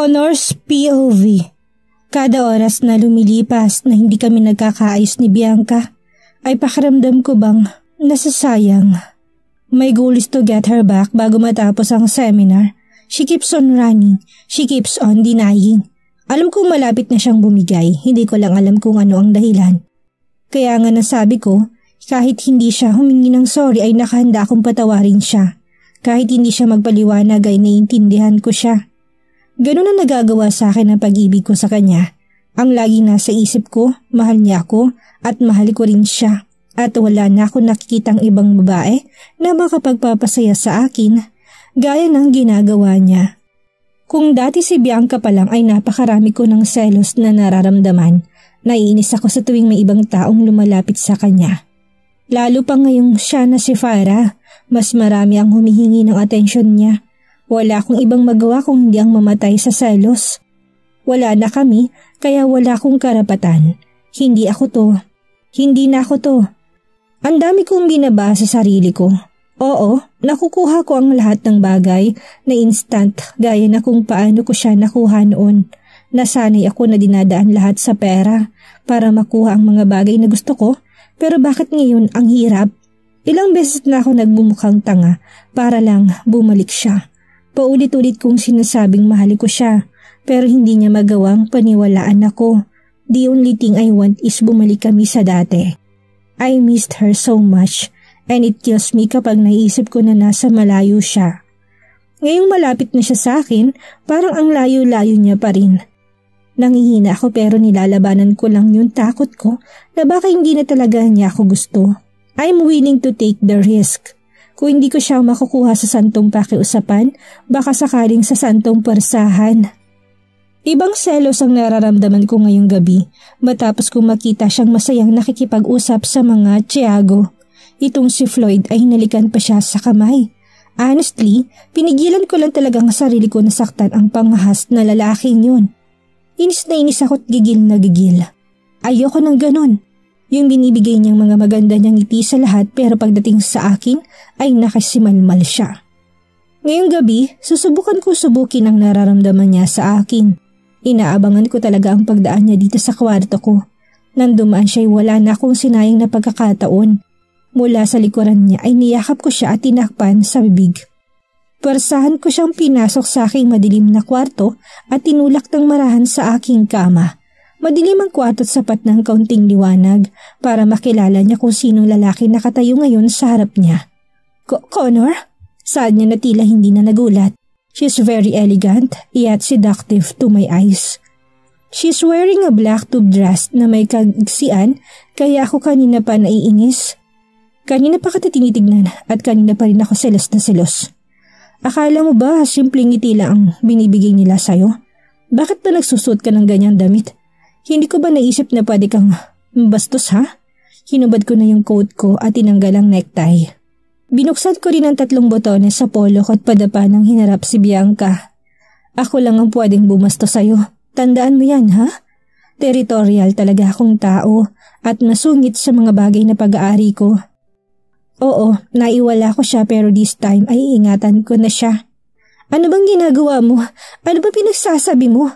Connor's POV. Kada oras na lumilipas na hindi kami nagkakaayos ni Bianca, ay pakiramdam ko bang nasasayang. My goal is to get her back bago matapos ang seminar. She keeps on running. She keeps on denying. Alam kong malapit na siyang bumigay, hindi ko lang alam kung ano ang dahilan. Kaya nga nasabi ko, kahit hindi siya humingi ng sorry ay nakahanda akong patawarin siya. Kahit hindi siya magpaliwanag ay naiintindihan ko siya. Ganun ang nagagawa sa akin ang pag-ibig ko sa kanya. Ang lagi nasa isip ko, mahal niya ako at mahal ko rin siya. At wala na ako nakikitang ibang babae na makapagpapasaya sa akin gaya ng ginagawa niya. Kung dati si Bianca pa lang ay napakarami ko ng selos na nararamdaman, naiinis ako sa tuwing may ibang taong lumalapit sa kanya. Lalo pa ngayong siya na si Farah, mas marami ang humihingi ng atensyon niya. Wala akong ibang magawa kung hindi ang mamatay sa selos. Wala na kami, kaya wala akong karapatan. Hindi ako to. Hindi na ako to. Ang dami kong binaba sa sarili ko. Oo, nakukuha ko ang lahat ng bagay na instant gaya na kung paano ko siya nakuha noon. Nasanay ako na dinadaan lahat sa pera para makuha ang mga bagay na gusto ko, pero bakit ngayon ang hirap? Ilang beses na ako nagbumukhang tanga para lang bumalik siya. Paulit-ulit kong sinasabing mahal ko siya, pero hindi niya magawang paniwalaan ako. The only thing I want is bumalik kami sa dati. I missed her so much, and it kills me kapag naisip ko na nasa malayo siya. Ngayong malapit na siya sa akin, parang ang layo-layo niya pa rin. Nangihina ako pero nilalabanan ko lang yung takot ko na baka hindi na talaga niya ako gusto. I'm willing to take the risk. Kung hindi ko siya makukuha sa santong pakiusapan, baka sakaling sa santong persahan. Ibang selos ang nararamdaman ko ngayong gabi matapos kong makita siyang masayang nakikipag-usap sa mga tiyago. Itong si Floyd ay hinalikan pa siya sa kamay. Honestly, pinigilan ko lang talagang sarili ko na saktan ang panghas na lalaking yun. Inis na inis ako't gigil na gigil. Ayoko ng ganon. Yung binibigay niyang mga maganda niyang ngiti sa lahat pero pagdating sa akin ay nakasimalmal siya. Ngayong gabi, susubukan ko subukin ang nararamdaman niya sa akin. Inaabangan ko talaga ang pagdaan niya dito sa kwarto ko. Nang dumaan siya'y wala na akong sinayang na pagkakataon. Mula sa likuran niya ay niyakap ko siya at tinakpan sa bibig. Persahan ko siyang pinasok sa aking madilim na kwarto at tinulak ng marahan sa aking kama. Madilim ang kwarto at sapat ng kaunting liwanag para makilala niya kung sinong lalaki nakatayo ngayon sa harap niya. Connor? Saad niya na tila hindi na nagulat. She's very elegant yet seductive to my eyes. She's wearing a black tube dress na may kagigsian kaya ako kanina pa naiinis. Kanina pa kita tinitignan at kanina pa rin ako selos na selos. Akala mo ba simpleng ngiti lang ang binibigay nila sa'yo? Bakit ba nagsusot ka ng ganyang damit? Hindi ko ba naisip na pwede kang bastos ha? Hinubad ko na yung coat ko at tinanggal ang necktie. Binuksan ko rin ang 3 botones sa polo ko at padapa ng hinarap si Bianca. Ako lang ang pwedeng bumasto sa'yo. Tandaan mo yan ha? Territorial talaga akong tao at nasungit sa mga bagay na pag-aari ko. Oo, naiwala ko siya pero this time ay iingatan ko na siya. Ano bang ginagawa mo? Ano ba pinagsasabi mo?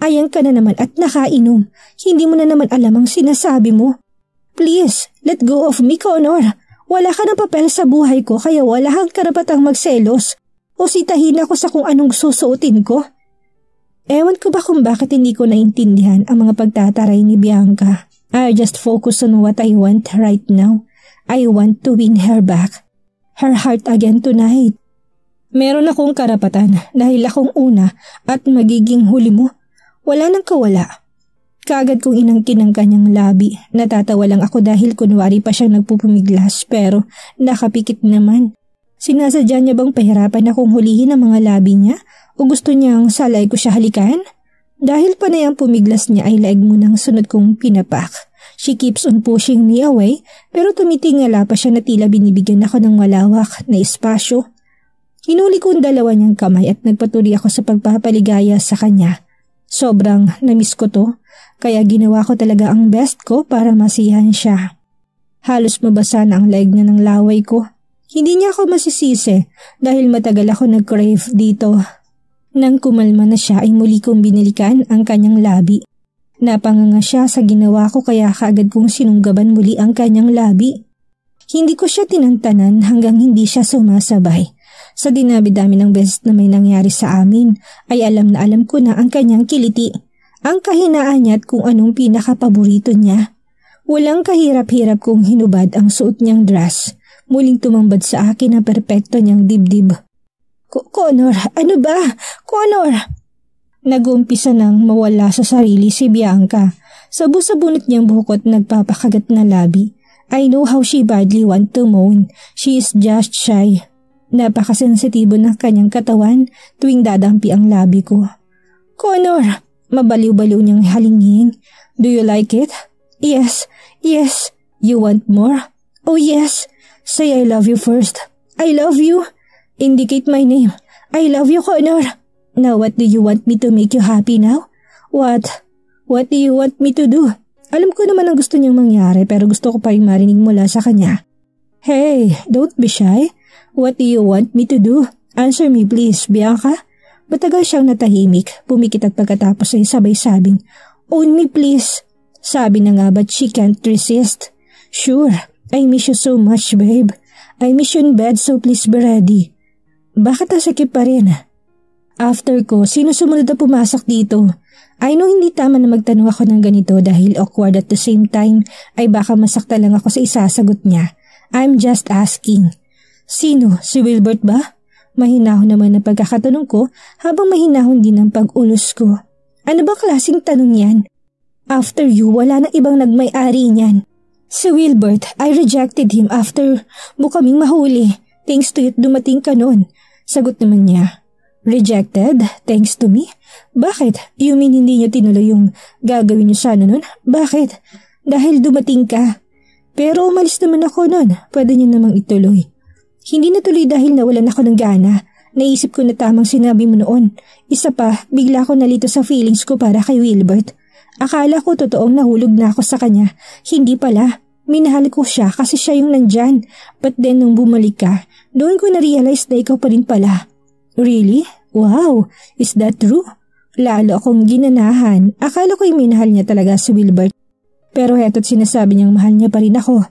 Ayang ka na naman at nakainom. Hindi mo na naman alam ang sinasabi mo. Please, let go of me, Connor. Wala ka ng papel sa buhay ko kaya wala kang karapatang magselos. O sitahin ako sa kung anong susuotin ko. Ewan ko ba kung bakit hindi ko naintindihan ang mga pagtataray ni Bianca. I just focus on what I want right now. I want to win her back. Her heart again tonight. Meron akong karapatan dahil akong una at magiging huli mo. Wala nang kawala. Kaagad kong inangkin ang kanyang labi. Natatawa lang ako dahil kunwari pa siyang nagpupumiglas pero nakapikit naman. Sinasadya niya bang pahirapan akong hulihin ang mga labi niya o gusto niyang salay ko siya halikan? Dahil panay ang pumiglas niya ay laig mo ng sunod kong pinapak. She keeps on pushing me away pero tumitingala pa siya na tila binibigyan ako ng malawak na espasyo. Hinuli ko ang 2 niyang kamay at nagpatuloy ako sa pagpapaligaya sa kanya. Sobrang namiss ko to, kaya ginawa ko talaga ang best ko para masiyahan siya. Halos mabasa na ang leeg niya ng laway ko. Hindi niya ako masisisi dahil matagal ako nag-crave dito. Nang kumalma na siya ay muli kong binalikan ang kanyang labi. Napanganga siya sa ginawa ko kaya kaagad kong sinunggaban muli ang kanyang labi. Hindi ko siya tinantanan hanggang hindi siya sumasabay. Sa dinabi-dami ng beses na may nangyari sa amin ay alam na alam ko na ang kanyang kiliti, ang kahinaan niya at kung anong pinakapaborito niya. Walang kahirap-hirap kung hinubad ang suot niyang dress. Muling tumambad sa akin ang perpekto niyang dibdib. Connor, ano ba? Connor! Nag-uumpisa nang mawala sa sarili si Bianca. Sabo sa bunot niyang buhok at nagpapakagat na labi. I know how she badly want to moan. She is just shy. Napakasensitibo ng kanyang katawan tuwing dadampi ang labi ko. Connor! Mabaliw-baliw niyang halingin. Do you like it? Yes, yes. You want more? Oh yes. Say I love you first. I love you. Indicate my name. I love you, Connor. Now what do you want me to make you happy now? What? What do you want me to do? Alam ko naman ang gusto niyang mangyari pero gusto ko pa rin marinig mula sa kanya. Hey, don't be shy. What do you want me to do? Answer me please, Bianca. Matagal siyang natahimik, pumikit at pagkatapos ay sabay sabing, own me please. Sabi na nga but she can't resist. Sure, I miss you so much babe. I miss you in bed so please be ready. Bakit nasakit pa rin? After ko, sino sumunod na pumasok dito? I know hindi tama na magtanong ako ng ganito dahil awkward at the same time ay baka masakta lang ako sa isasagot niya. I'm just asking. Sino? Si Wilbert ba? Mahinahon naman ang pagkakatanong ko habang mahinahon din ang pag-ulos ko. Ano ba klaseng tanong yan? After you, wala nang ibang nagmay-ari niyan. Si Wilbert, I rejected him after mo kaming mahuli. Thanks to it, dumating ka nun. Sagot naman niya. Rejected? Thanks to me? Bakit? You mean hindi niya tinuloy yung gagawin niyo sana nun? Bakit? Dahil dumating ka. Pero umalis naman ako nun. Pwede niyo namang ituloy. Hindi natuloy dahil nawalan ako ng gana. Naisip ko na tamang sinabi mo noon. Isa pa, bigla ko nalito sa feelings ko para kay Wilbert. Akala ko totoong nahulog na ako sa kanya. Hindi pala. Minahal ko siya kasi siya yung nandyan. But then nung bumalik ka, doon ko na-realize na ikaw pa rin pala. Really? Wow! Is that true? Lalo akong ginanahan. Akala ko yung minahal niya talaga si Wilbert. Pero heto't sinasabi niyang mahal niya pa rin ako.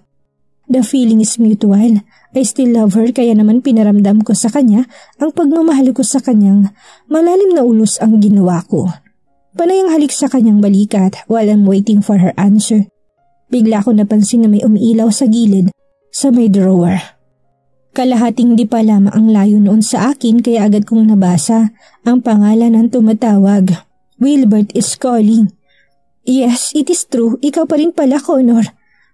The feeling is mutual. I still love her kaya naman pinaramdam ko sa kanya ang pagmamahal ko sa kanyang malalim na ulos ang ginawa ko. Panay ang halik sa kanyang balikat while I'm waiting for her answer. Bigla ko napansin na may umiilaw sa gilid sa may drawer. Kalahating di pa lamang ang layo noon sa akin kaya agad kong nabasa ang pangalan ng tumatawag. Wilbert is calling. Yes, it is true. Ikaw pa rin pala, Connor.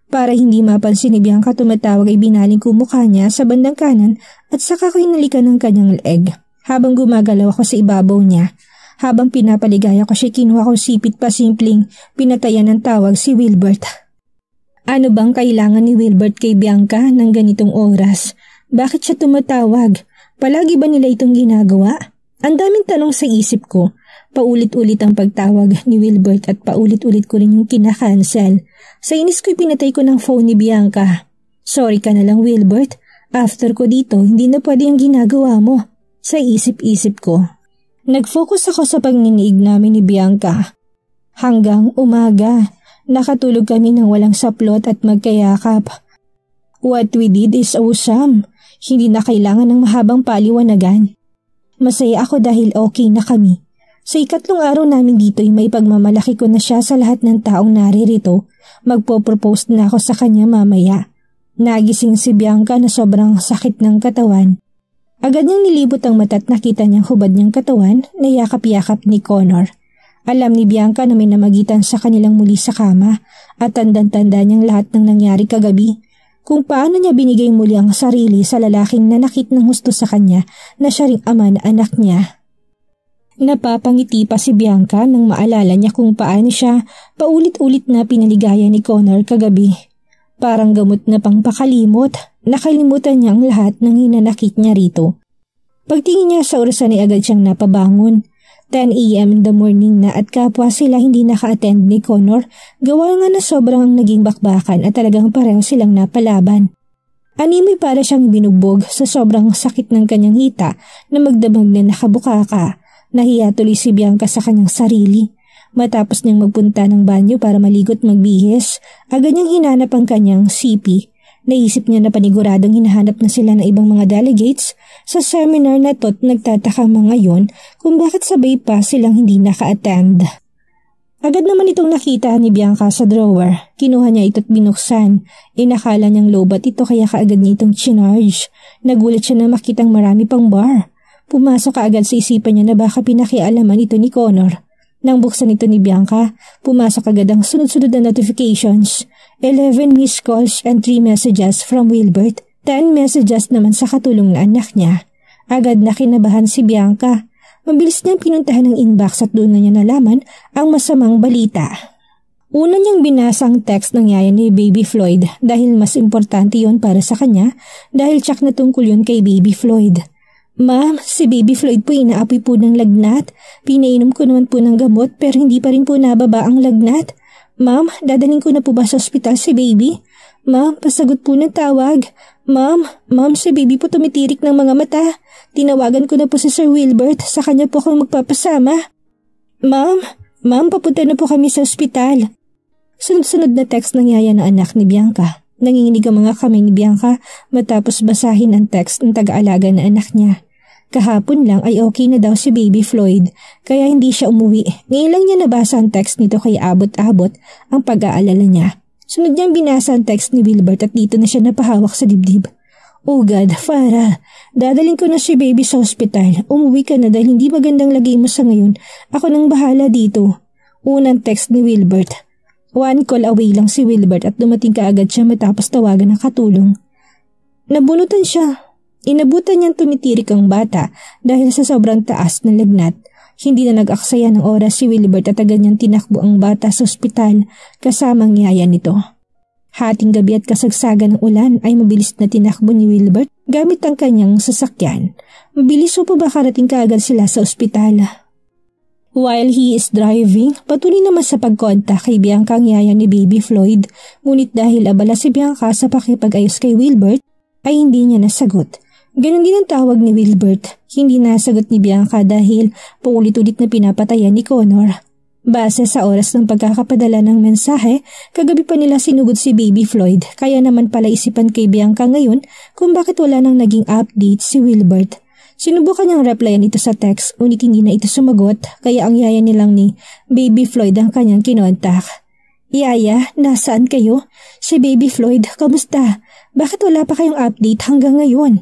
Para hindi mapansin ni Bianca tumatawag ay binaling ko mukha niya sa bandang kanan at saka ko hinalikan ng kanyang leg. Habang gumagalaw ako sa ibabaw niya, habang pinapaligaya ko siya kinuha ko sipit pa simpleng pinatayan ng tawag si Wilbert. Ano bang kailangan ni Wilbert kay Bianca ng ganitong oras? Bakit siya tumatawag? Palagi ba nila itong ginagawa? Ang daming tanong sa isip ko. Paulit-ulit ang pagtawag ni Wilbert at paulit-ulit ko rin yung kinakancel. Sa inis ko'y pinatay ko ng phone ni Bianca. Sorry ka na lang Wilbert. After ko dito, hindi na pwede ang ginagawa mo. Sa isip-isip ko. Nag-focus ako sa pagninig namin ni Bianca. Hanggang umaga, nakatulog kami ng walang saplot at magkayakap. What we did is awesome. Hindi na kailangan ng mahabang paliwanagan. Masaya ako dahil okay na kami. Sa ikatlong araw namin dito ay may pagmamalaki ko na siya sa lahat ng taong naririto. Magpo-propose na ako sa kanya mamaya. Nagising si Bianca na sobrang sakit ng katawan. Agad niyang nilibot ang mata at nakita niyang hubad niyang katawan na yakap-yakap ni Connor. Alam ni Bianca na may namagitan sa kanilang muli sa kama at tandang-tanda niyang lahat ng nangyari kagabi. Kung paano niya binigay muli ang sarili sa lalaking nanakit ng husto sa kanya na siya ring ama na anak niya. Napapangiti pa si Bianca nang maalala niya kung paano siya paulit-ulit na pinaligaya ni Connor kagabi. Parang gamot na pang pakalimot, nakalimutan niya ang lahat ng hinanakit niya rito. Pagtingin niya sa orasan ay agad siyang napabangon. 10 a.m. in the morning na at kapwa sila hindi naka-attend ni Connor, gawa nga na sobrang naging bakbakan at talagang pareho silang napalaban. Animoy para siyang binugbog sa sobrang sakit ng kanyang hita na magdamag na nakabukaka. Nahiya tuloy si Bianca sa kanyang sarili. Matapos niyang magpunta ng banyo para maligo't magbihis, agad niyang hinanap ang kanyang CP. Naisip niya na paniguradong hinahanap na sila ng ibang mga delegates sa seminar na to't nagtataka mga yon kung bakit sabay pa silang hindi naka-attend. Agad naman itong nakita ni Bianca sa drawer. Kinuha niya ito't binuksan. Inakala niyang lobat ito kaya kaagad niya itong chinarge. Nagulat siya na makitang marami pang bar. Pumasok kaagad sa isipan niya na baka pinakialaman ito ni Connor. Nang buksan ito ni Bianca, pumasok agad ang sunod-sunod na notifications. 11 missed calls and 3 messages from Wilbert. 10 messages naman sa katulong na anak niya. Agad na kinabahan si Bianca. Mabilis niyang pinuntahan ang inbox at doon na niya nalaman ang masamang balita. Una niyang binasa ang text ng yaya ni Baby Floyd dahil mas importante yon para sa kanya dahil tsak na tungkol yun kay Baby Floyd. Ma'am, si Baby Floyd po inaapoy po ng lagnat. Pinainom ko naman po ng gamot pero hindi pa rin po nababa ang lagnat. Ma'am, dadaling ko na po ba sa ospital si Baby? Ma'am, pasagot po ng tawag. Ma'am, si Baby po tumitirik ng mga mata. Tinawagan ko na po si Sir Wilbert, sa kanya po akong magpapasama. Ma'am, papunta na po kami sa ospital. Sunod-sunod na text ng yaya na anak ni Bianca. Nanginginig ang mga kamay ni Bianca matapos basahin ang text ng taga-alaga na anak niya. Kahapon lang ay okay na daw si Baby Floyd, kaya hindi siya umuwi. Ngayon lang niya nabasa ang text nito kaya abot-abot ang pag-aalala niya. Sunod niyang binasa ang text ni Wilbert at dito na siya napahawak sa dibdib. Oh God, Farah, dadaling ko na si Baby sa ospital. Umuwi ka na dahil hindi magandang lagay mo sa ngayon. Ako nang bahala dito. Unang text ni Wilbert. 1 call away lang si Wilbert at dumating kaagad siya matapos tawagan ng katulong. Nabunutan siya. Inabutan niyang tumitirik ang bata dahil sa sobrang taas ng lagnat. Hindi na nag-aksaya ng oras si Wilbert at agad niyang tinakbo ang bata sa ospital kasamang yaya nito. Hating gabi at kasagsagan ng ulan ay mabilis na tinakbo ni Wilbert gamit ang kanyang sasakyan. Mabilis pa ba karating kaagad sila sa ospital? While he is driving, patuloy naman sa pagkontak kay Bianca ang yaya ni Baby Floyd. Ngunit dahil abala si Bianca sa pakipag-ayos kay Wilbert, ay hindi niya nasagot. Ganon din ang tawag ni Wilbert. Hindi nasagot ni Bianca dahil paulit-ulit na pinapatayan ni Connor. Base sa oras ng pagkakapadala ng mensahe, kagabi pa nila sinugod si Baby Floyd kaya naman pala isipan kay Bianca ngayon kung bakit wala nang naging update si Wilbert. Sinubukan niyang replyan ito sa text ngunit hindi na ito sumagot kaya ang yaya nilang ni Baby Floyd ang kanyang kinontak. Yaya, nasaan kayo? Si Baby Floyd, kamusta? Bakit wala pa kayong update hanggang ngayon?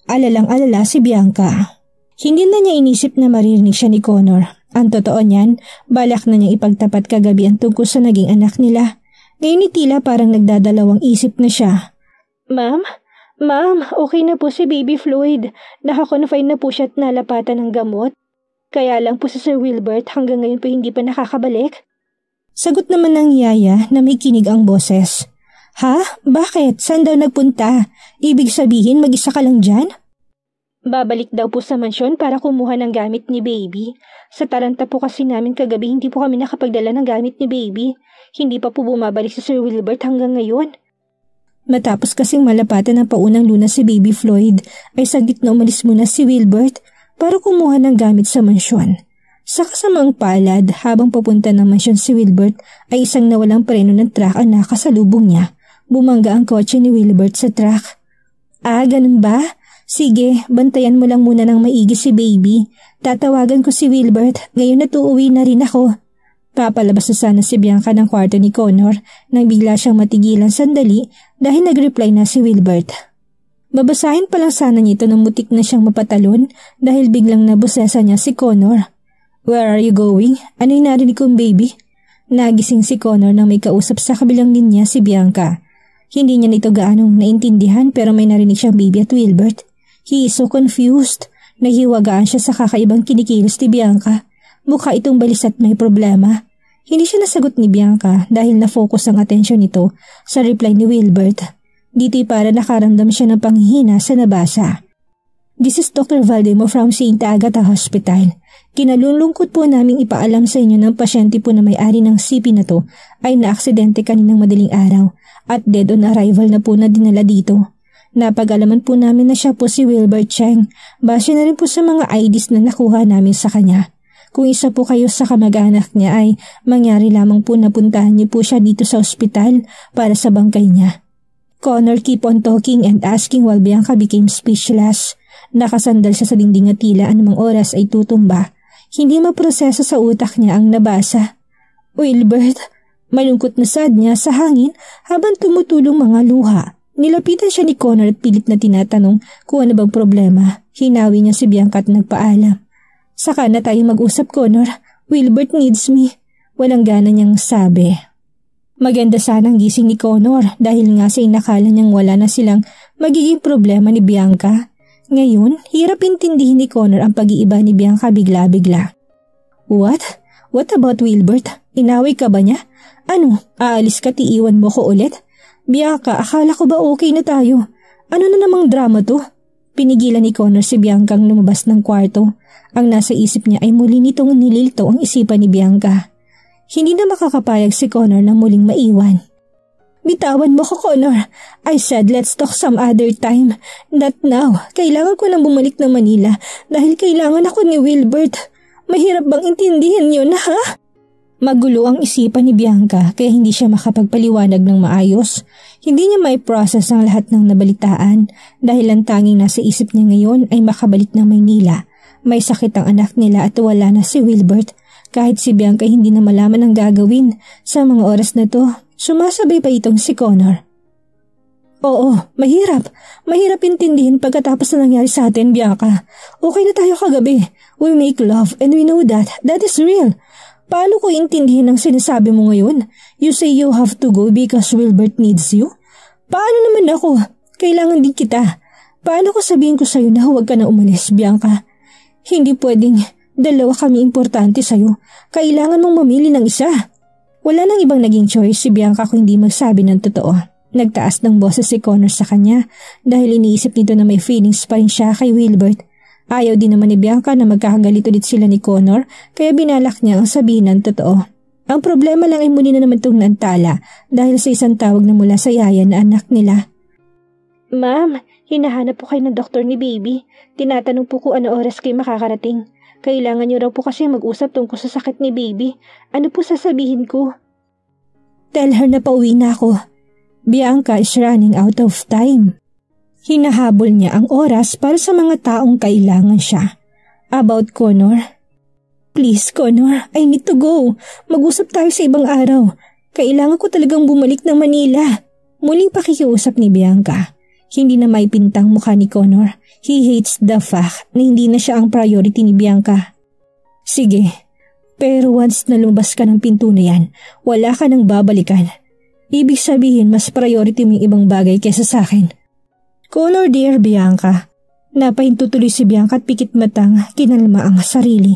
Alalang-alala si Bianca. Hindi na niya inisip na maririnig siya ni Connor. Ang totoo niyan, balak na niyang ipagtapat kagabi ang tungkol sa naging anak nila. Ngayon tila parang nagdadalawang isip na siya. Ma'am, okay na po si Baby Floyd. Nakakonfine na po siya at nalapatan ng gamot. Kaya lang po si Sir Wilbert hanggang ngayon po hindi pa nakakabalik. Sagot naman ng yaya na may kinig ang boses. Ha? Bakit? Saan daw nagpunta? Ibig sabihin mag-isa ka lang dyan? Babalik daw po sa mansyon para kumuha ng gamit ni Baby. Sa taranta po kasi namin kagabi hindi po kami nakapagdala ng gamit ni Baby. Hindi pa po bumabalik si Sir Wilbert hanggang ngayon. Matapos kasing malapatan ng paunang lunas si Baby Floyd, ay saglit na umalis muna si Wilbert para kumuha ng gamit sa mansyon. Sa kasamang palad, habang papunta ng mansyon si Wilbert, ay isang nawalang preno ng truck ang nakasalubong niya. Bumangga ang kotse ni Wilbert sa truck. Ah, ganun ba? Sige, bantayan mo lang muna ng maigi si Baby. Tatawagan ko si Wilbert, ngayon na uuwi na rin ako. Papalabas na sana si Bianca ng kwarto ni Connor nang bigla siyang matigilan sandali dahil nag-reply na si Wilbert. Babasahin pa lang sana niya ito nang mutik na siyang mapatalon dahil biglang nabosesa niya si Connor. Where are you going? Ano'y narinig kong Baby? Nagising si Connor nang may kausap sa kabilang linya si Bianca. Hindi niya nito gaanong naintindihan pero may narinig siyang Baby at Wilbert. He is so confused. Nahiwagaan siya sa kakaibang kinikilos ni Bianca. Mukha itong balis at may problema. Hindi siya nasagot ni Bianca dahil na-focus ang atensyon nito sa reply ni Wilbert. Dito'y para nakaramdam siya ng panghihina sa nabasa. This is Dr. Valdemar from St. Agatha Hospital. Kinalulungkot po naming ipaalam sa inyo ng pasyente po na may-ari ng CP na to ay naaksidente kaninang madaling araw at dead on arrival na po na dinala dito. Napag-alaman po namin na siya po si Wilbert Cheng. Base na rin po sa mga IDs na nakuha namin sa kanya. Kung isa po kayo sa kamag-anak niya ay mangyari lamang po na puntahan niyo po siya dito sa ospital para sa bangkay niya. Connor keep on talking and asking while Bianca became speechless. Nakasandal siya sa dingding at tila anumang oras ay tutumba. Hindi maproseso sa utak niya ang nabasa. Wilbert, malungkot na sad niya sa hangin habang tumutulong mga luha. Nilapitan siya ni Connor at pilit na tinatanong kung ano bang problema. Hinawi niya si Bianca at nagpaalam. Saka na tayo mag-usap, Connor. Wilbert needs me. Walang gana niyang sabi. Maganda sanang gising ni Connor dahil nga sa inakala niyang wala na silang magiging problema ni Bianca. Ngayon, hirap intindihin ni Connor ang pag-iiba ni Bianca bigla-bigla. What? What about Wilbert? Inaway ka ba niya? Ano, aalis ka iiwan mo ko ulit? Bianca, akala ko ba okay na tayo? Ano na namang drama to? Pinigilan ni Connor si Bianca ang lumabas ng kwarto. Ang nasa isip niya ay muli nitong nililito ang isipan ni Bianca. Hindi na makakapayag si Connor na muling maiwan. Bitawan mo ko, Connor. I said let's talk some other time. Not now. Kailangan ko nang bumalik ng Manila dahil kailangan ako ni Wilbert. Mahirap bang intindihin yun, ha? Magulo ang isipan ni Bianca kaya hindi siya makapagpaliwanag ng maayos. Hindi niya may process ang lahat ng nabalitaan dahil ang tanging nasa isip niya ngayon ay makabalik ng Maynila. May sakit ang anak nila at wala na si Wilbert. Kahit si Bianca hindi na malaman ang gagawin sa mga oras na to, sumasabay pa itong si Connor. Oo, mahirap. Mahirap intindihin pagkatapos na nangyari sa atin, Bianca. Okay na tayo kagabi. We make love and we know that. That is real. Paano ko intindihin ang sinasabi mo ngayon? You say you have to go because Wilbert needs you? Paano naman ako? Kailangan din kita. Paano ko sabihin ko sa'yo na huwag ka na umalis, Bianca? Hindi pwedeng dalawa kami importante sa'yo. Kailangan mong mamili ng isa. Wala nang ibang naging choice si Bianca kung hindi magsabi ng totoo. Nagtaas ng boses si Connor sa kanya dahil iniisip nito na may feelings pa rin siya kay Wilbert. Ayaw din naman ni Bianca na magkakagalit ulit sila ni Connor kaya binalak niya ang sabihin ng totoo. Ang problema lang ay muli na naman itong naantala dahil sa isang tawag na mula sa yaya na anak nila. Ma'am, hinahanap po kayo ng doktor ni Baby. Tinatanong po kung ano oras kayo makakarating. Kailangan niyo raw po kasi mag-usap tungkol sa sakit ni Baby. Ano po sasabihin ko? Tell her na pauwi na ako. Bianca is running out of time. Hinahabol niya ang oras para sa mga taong kailangan siya. About Connor. Please, Connor, I need to go. Mag-usap tayo sa ibang araw. Kailangan ko talagang bumalik ng Manila. Muling pakikiusap ni Bianca. Hindi na may pintang mukha ni Connor. He hates the fact na hindi na siya ang priority ni Bianca. Sige, pero once na lumabas ka ng pinto na yan, wala ka nang babalikan. Ibig sabihin mas priority mo yung ibang bagay kesa sa akin. Connor dear Bianca. Napahintutuloy si Bianca at pikit matang kinalma ang sarili.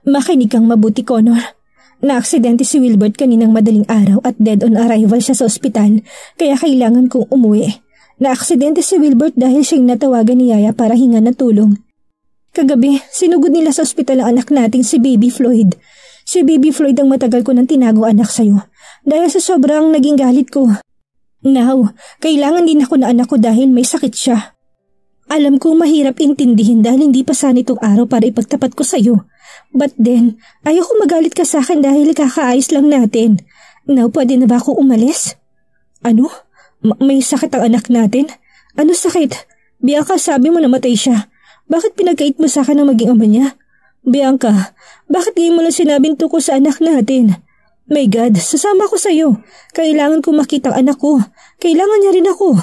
Makinig kang mabuti, Connor. Naaksidente si Wilbert kaninang madaling araw at dead on arrival siya sa ospital kaya kailangan kong umuwi. Naaksidente si Wilbert dahil siyang natawagan ni Yaya para hingan ng tulong. Kagabi, sinugod nila sa ospital ang anak nating si Baby Floyd. Si Baby Floyd ang matagal ko nang tinago anak sa'yo dahil sa sobrang naging galit ko. Now, kailangan din ako na anak ko dahil may sakit siya. Alam kong mahirap intindihin dahil hindi pa sana itong araw para ipagtapat ko sa'yo. But then, ayoko magalit ka sa akin dahil kakaayos lang natin. Now, pwede na ba ako umalis? Ano? May sakit ang anak natin? Ano sakit? Bianca, sabi mo namatay siya. Bakit pinagkait mo sa akin ang maging ama niya? Bianca, bakit ngayon mo lang sinabing tungkol sa anak natin? My God, sasama ko sa'yo. Kailangan ko makita ang anak ko. Kailangan niya rin ako.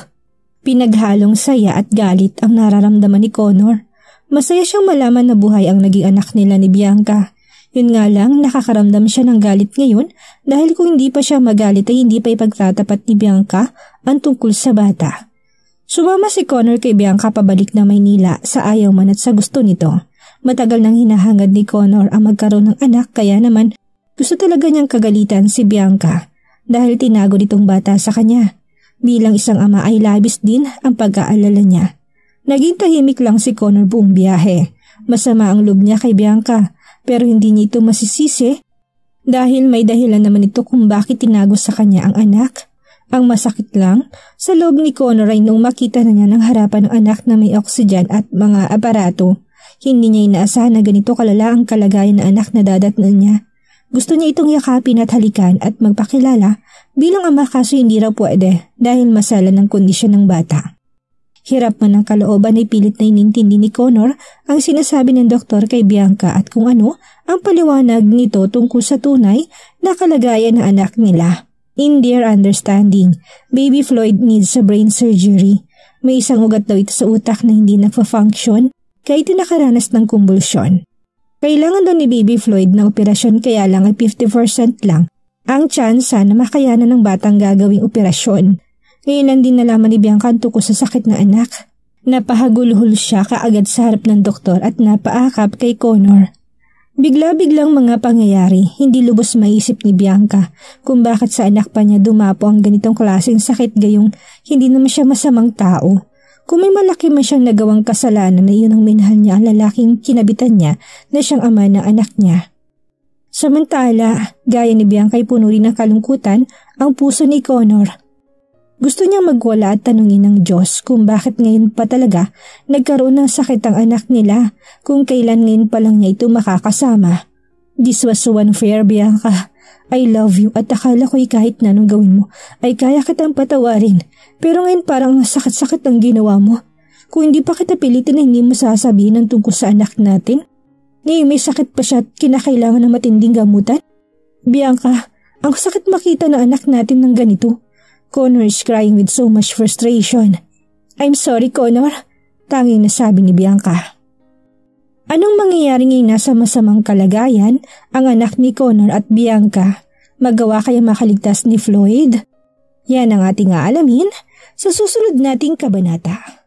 Pinaghalong saya at galit ang nararamdaman ni Connor. Masaya siyang malaman na buhay ang naging anak nila ni Bianca. Yun nga lang, nakakaramdam siya ng galit ngayon dahil kung hindi pa siya magalit ay hindi pa ipagtatapat ni Bianca ang tungkol sa bata. Sumama si Connor kay Bianca pabalik na Maynila sa ayaw man at sa gusto nito. Matagal nang hinahangad ni Connor ang magkaroon ng anak kaya naman gusto talaga niyang kagalitan si Bianca dahil tinago nitong bata sa kanya. Bilang isang ama ay labis din ang pag-aalala niya. Naging tahimik lang si Connor buong biyahe. Masama ang loob niya kay Bianca pero hindi niya ito masisisi dahil may dahilan naman ito kung bakit tinago sa kanya ang anak. Ang masakit lang, sa loob ni Connor ay nung makita na niya ng harapan ng anak na may oxygen at mga aparato. Hindi niya inaasahan na ganito kalala ang kalagayan ng anak na dadatnan niya. Gusto niya itong yakapin at halikan at magpakilala bilang ama, kaso hindi raw pwede dahil masala ng kondisyon ng bata. Hirap man ng kalooban ay pilit na inintindi ni Connor ang sinasabi ng doktor kay Bianca at kung ano ang paliwanag nito tungkol sa tunay na kalagayan ng anak nila. In their understanding, baby Floyd needs a brain surgery. May isang ugat daw ito sa utak na hindi nagpa-function kaya ito nakaranas ng kumbulsyon. Kailangan daw ni baby Floyd na operasyon kaya lang ay 50% lang ang tsansa na makayanan ng batang gagawing operasyon. Ngayon lang din nalaman ni Bianca ang tungkol sa sakit ng anak. Napahagulhol siya kaagad sa harap ng doktor at napaakap kay Connor. Bigla-biglang mga pangyayari, hindi lubos maisip ni Bianca kung bakit sa anak pa niya dumapo ang ganitong klaseng sakit gayong hindi naman siya masamang tao. Kung may malaki man siyang nagawang kasalanan na iyon ang minahal niya ang lalaking kinabitan niya na siyang ama ng anak niya. Samantala, gaya ni Bianca ay puno rin ng kalungkutan ang puso ni Connor. Gusto niyang magwala at tanungin ng Diyos kung bakit ngayon pa talaga nagkaroon ng sakit ang anak nila kung kailan ngayon pa lang niya ito makakasama. This was so unfair, Bianca. I love you at akala ko'y kahit na anong gawin mo ay kaya kitang patawarin. Pero ngayon parang sakit-sakit ang ginawa mo. Kung hindi pa kita pilitin na hindi mo sasabihin ang tungkol sa anak natin. Ngayon may sakit pa siya at kinakailangan ng matinding gamutan. Bianca, ang sakit makita na anak natin ng ganito. Connor is crying with so much frustration. I'm sorry, Connor, tanging nasabi ni Bianca. Anong mangyayari ngayon nasa masamang kalagayan ang anak ni Connor at Bianca? Magawa kaya makaligtas ni Floyd? Yan ang ating aalamin sa susunod nating kabanata.